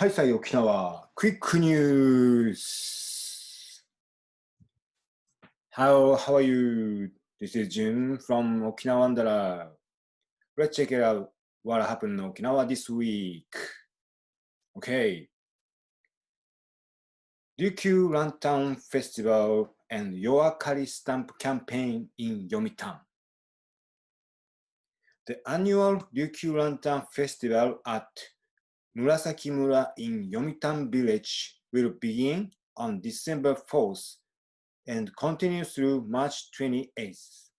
Haisai Okinawa, quick news. How are you? This is Jun from Okinawa Wanderer. Let's check it out what happened in Okinawa this week. Okay. Ryukyu Lantern Festival and Yoakari Stamp Campaign in Yomitan. The annual Ryukyu Lantern Festival at Murasakimura in Yomitan Village will begin on December 4th and continue through March 28th.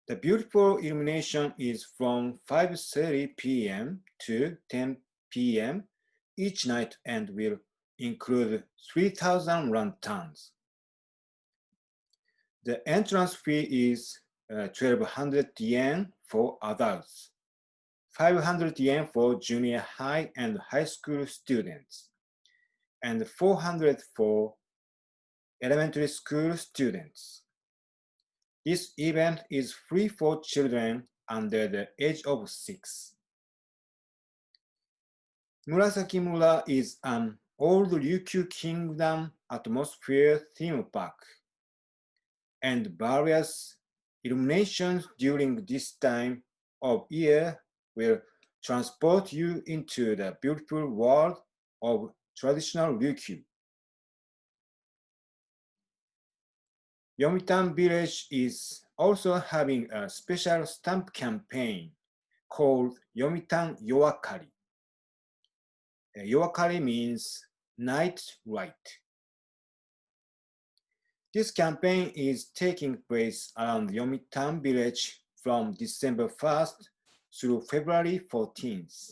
The beautiful illumination is from 5:30 p.m. to 10 p.m. each night and will include 3,000 lanterns. The entrance fee is 1,200 yen for adults, 500 yen for junior high and high school students, and 400 for elementary school students. This event is free for children under the age of 6. Murasakimura is an old Ryukyu Kingdom atmosphere theme park, and various illuminations during this time of year will transport you into the beautiful world of traditional Ryukyu. Yomitan Village is also having a special stamp campaign called Yomitan Yoakari. Yoakari means night light. This campaign is taking place around Yomitan Village from December 1st through February 14th.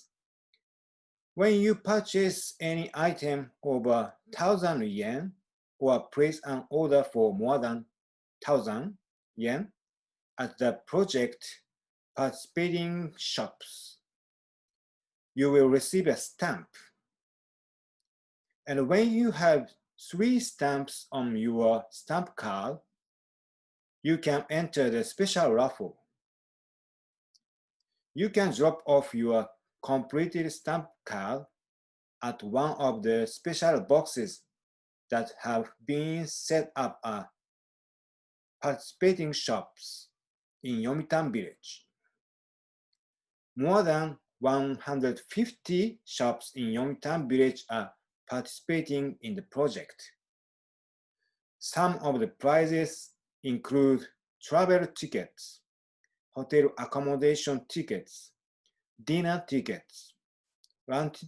When you purchase any item over 1,000 yen or place an order for more than 1,000 yen at the project participating shops, you will receive a stamp. And when you have 3 stamps on your stamp card, you can enter the special raffle. You can drop off your completed stamp card at one of the special boxes that have been set up at participating shops in Yomitan Village. More than 150 shops in Yomitan Village are participating in the project. Some of the prizes include travel tickets, hotel accommodation tickets, dinner tickets, lunch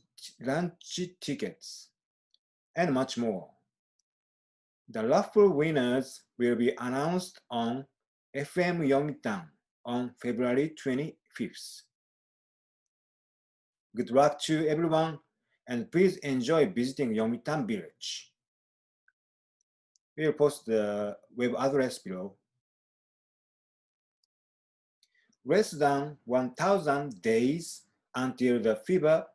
tickets, and much more. The raffle winners will be announced on FM Yomitan on February 25th. Good luck to everyone, and please enjoy visiting Yomitan Village. We'll post the web address below. Less than 1,000 days until the FIBA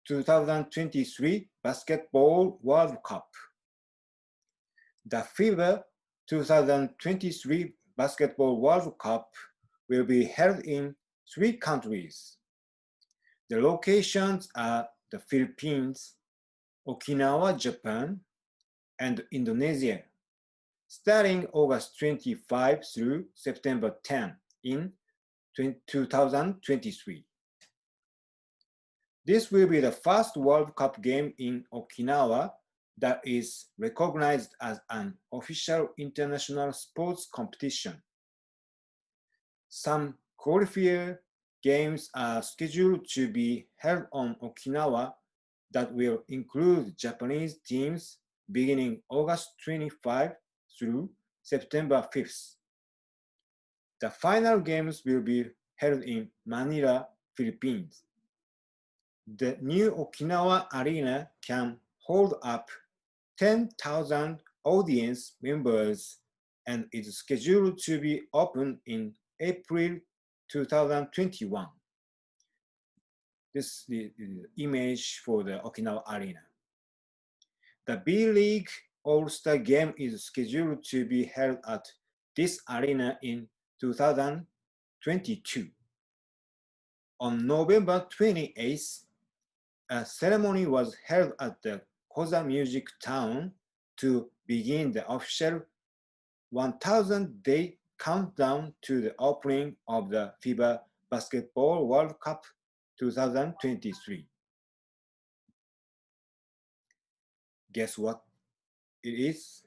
2023 Basketball World Cup. The FIBA 2023 Basketball World Cup will be held in 3 countries. The locations are the Philippines, Okinawa, Japan, and Indonesia, starting August 25 through September 10 in 2023. This will be the first World Cup game in Okinawa that is recognized as an official international sports competition. Some qualifier games are scheduled to be held on Okinawa that will include Japanese teams beginning August 25 through September 5th. The final games will be held in Manila, Philippines. The new Okinawa Arena can hold up 10,000 audience members and is scheduled to be opened in April 2021. This is the image for the Okinawa Arena. The B-League All-Star Game is scheduled to be held at this arena in 2022. On November 28th, a ceremony was held at the Koza Music Town to begin the official 1,000-day countdown to the opening of the FIBA Basketball World Cup 2023. Guess what it is?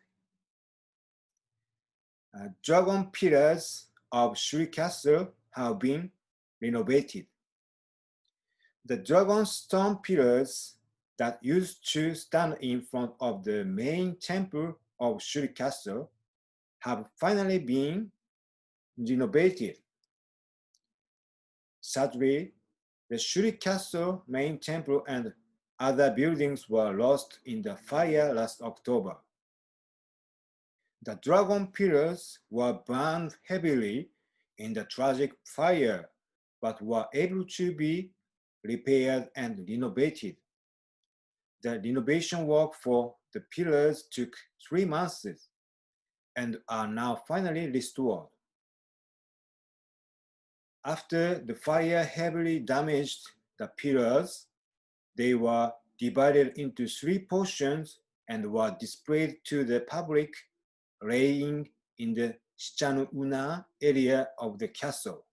Dragon pillars of Shuri Castle have been renovated. The dragon stone pillars that used to stand in front of the main temple of Shuri Castle have finally been renovated. Sadly, the Shuri Castle main temple and other buildings were lost in the fire last October. The dragon pillars were burned heavily in the tragic fire, but were able to be repaired and renovated. The renovation work for the pillars took 3 months and are now finally restored. After the fire heavily damaged the pillars, they were divided into 3 portions and were displayed to the public, laying in the Shichanu-una area of the castle.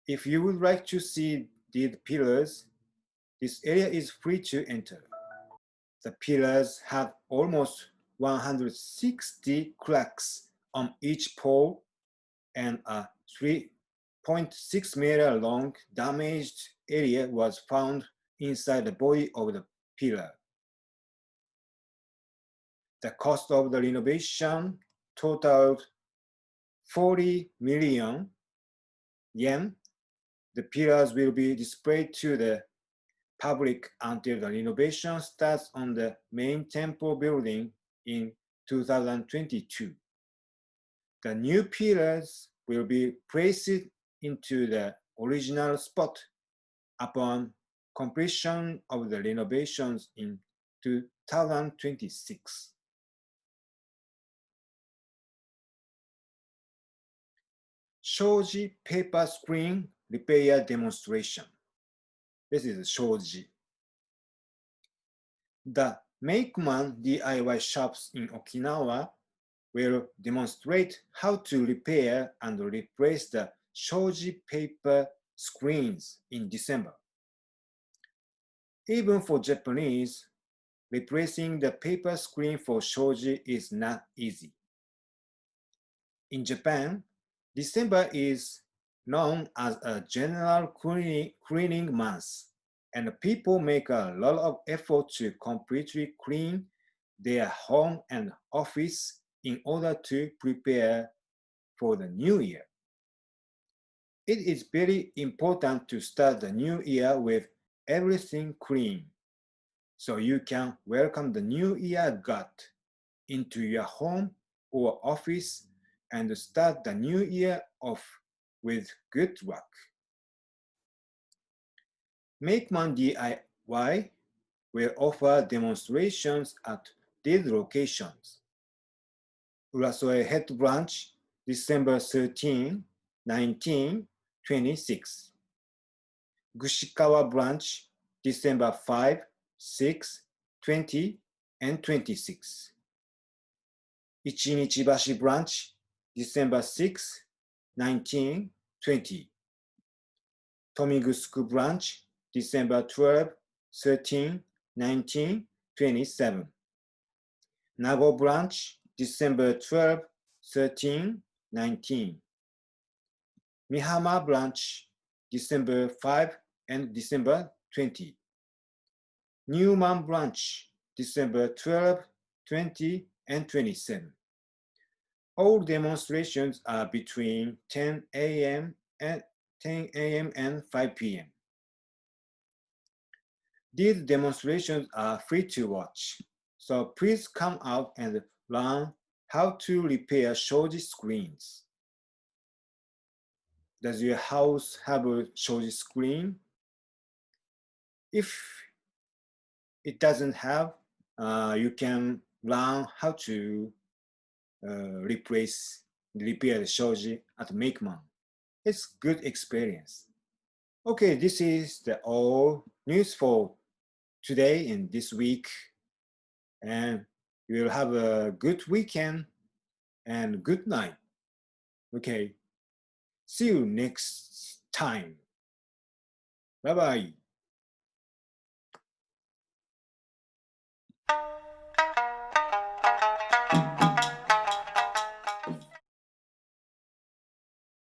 If you would like to see these pillars, this area is free to enter. The pillars have almost 160 cracks on each pole, and a 3.6 meter long damaged area was found inside the body of the pillar. The cost of the renovation totaled 40 million yen. The pillars will be displayed to the public until the renovation starts on the main temple building in 2022. The new pillars will be placed into the original spot upon completion of the renovations in 2026. Shoji Paper Screen Repair Demonstration. This is Shoji. The Makeman DIY shops in Okinawa will demonstrate how to repair and replace the Shoji paper screens in December. Even for Japanese, replacing the paper screen for Shoji is not easy. In Japan, December is known as a general cleaning month, and people make a lot of effort to completely clean their home and office in order to prepare for the new year. It is very important to start the new year with everything clean, so you can welcome the new year God into your home or office and start the new year off with good luck. Makeman DIY will offer demonstrations at these locations: Urasoe Head Branch, December 13, 19, 26. Gushikawa Branch, December 5, 6, 20, and 26. Ichinichibashi Branch, December 6, 19, 20. Tomigusuku Branch, December 12, 13, 19, 27. Nago Branch, December 12, 13, 19. Mihama Branch, December 5 and December 20. Newman Branch, December 12, 20, and 27. All demonstrations are between 10 a.m. and 5 p.m. These demonstrations are free to watch, so please come out and learn how to repair Shoji screens. Does your house have a Shoji screen? If it doesn't have, you can learn how to repair the Shoji at Makeman. It's good experience. Okay, this is the all news for today and this week. And you will have a good weekend and good night. Okay, see you next time. Bye bye.